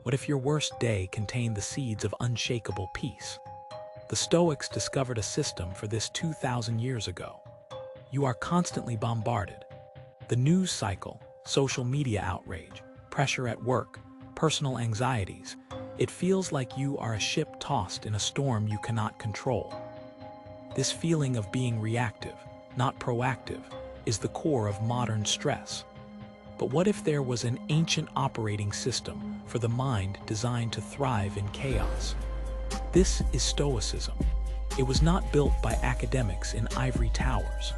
What if your worst day contained the seeds of unshakable peace? The Stoics discovered a system for this 2,000 years ago. You are constantly bombarded. The news cycle, social media outrage, pressure at work, personal anxieties. It feels like you are a ship tossed in a storm you cannot control. This feeling of being reactive, not proactive, is the core of modern stress. But what if there was an ancient operating system for the mind designed to thrive in chaos? This is Stoicism. It was not built by academics in ivory towers.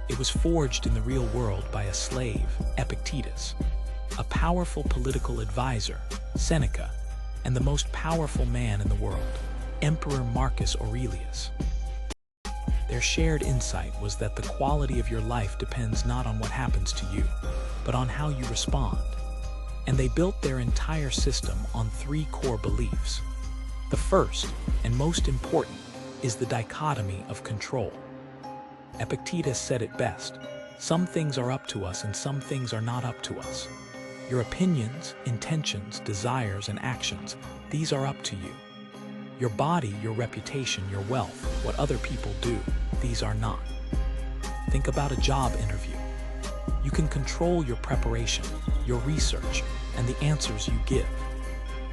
It was forged in the real world by a slave, Epictetus, a powerful political advisor, Seneca, and the most powerful man in the world, Emperor Marcus Aurelius. Their shared insight was that the quality of your life depends not on what happens to you, but on how you respond. And they built their entire system on three core beliefs. The first, and most important, is the dichotomy of control. Epictetus said it best: some things are up to us and some things are not up to us. Your opinions, intentions, desires, and actions, these are up to you. Your body, your reputation, your wealth, what other people do, these are not. Think about a job interview. You can control your preparation, your research, and the answers you give.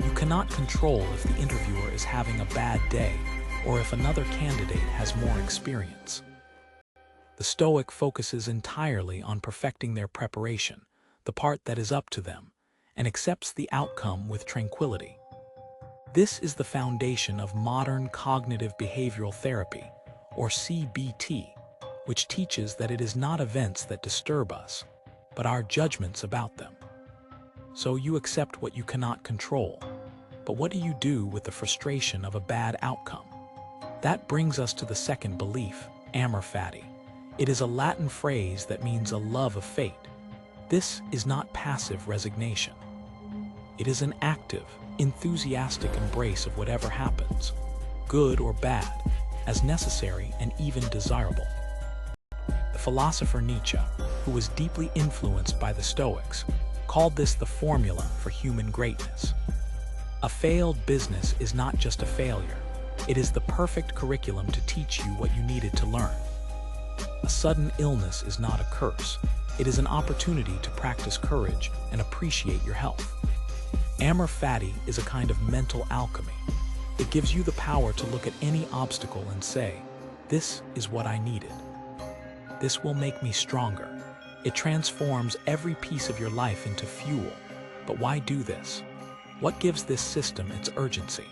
You cannot control if the interviewer is having a bad day or if another candidate has more experience. The Stoic focuses entirely on perfecting their preparation, the part that is up to them, and accepts the outcome with tranquility. This is the foundation of modern cognitive behavioral therapy, or CBT, which teaches that it is not events that disturb us, but our judgments about them. So you accept what you cannot control, but what do you do with the frustration of a bad outcome? That brings us to the second belief, Amor Fati. It is a Latin phrase that means a love of fate. This is not passive resignation. It is an active, enthusiastic embrace of whatever happens, good or bad, as necessary and even desirable. The philosopher Nietzsche, who was deeply influenced by the Stoics, called this the formula for human greatness. A failed business is not just a failure. It is the perfect curriculum to teach you what you needed to learn. A sudden illness is not a curse. It is an opportunity to practice courage and appreciate your health. Amor Fati is a kind of mental alchemy. It gives you the power to look at any obstacle and say, "This is what I needed. This will make me stronger." It transforms every piece of your life into fuel. But why do this? What gives this system its urgency?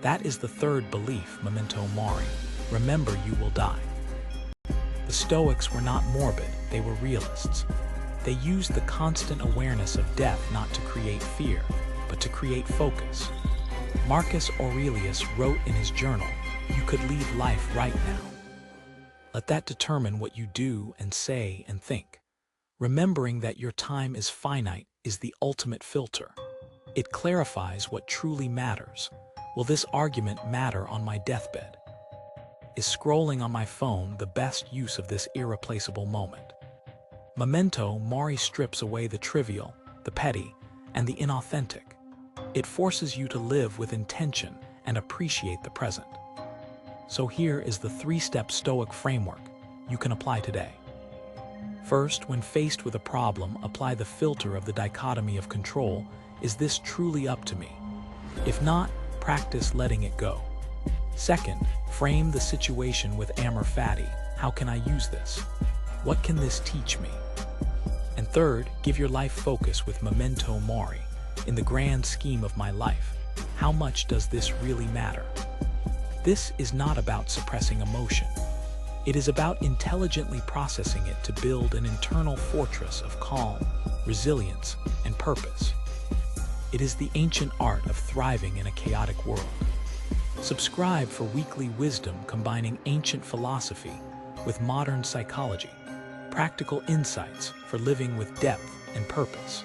That is the third belief, memento mori. Remember, you will die. The Stoics were not morbid, they were realists. They used the constant awareness of death not to create fear, but to create focus. Marcus Aurelius wrote in his journal, "You could leave life right now." Let that determine what you do and say and think. Remembering that your time is finite is the ultimate filter. It clarifies what truly matters. Will this argument matter on my deathbed? Is scrolling on my phone the best use of this irreplaceable moment? Memento mori strips away the trivial, the petty, and the inauthentic. It forces you to live with intention and appreciate the present. So here is the three-step Stoic framework you can apply today. First, when faced with a problem, apply the filter of the dichotomy of control. Is this truly up to me? If not, practice letting it go. Second, frame the situation with Amor Fati. How can I use this? What can this teach me? And third, give your life focus with memento mori. In the grand scheme of my life, how much does this really matter? This is not about suppressing emotion. It is about intelligently processing it to build an internal fortress of calm, resilience, and purpose. It is the ancient art of thriving in a chaotic world. Subscribe for weekly wisdom combining ancient philosophy with modern psychology, practical insights for living with depth and purpose.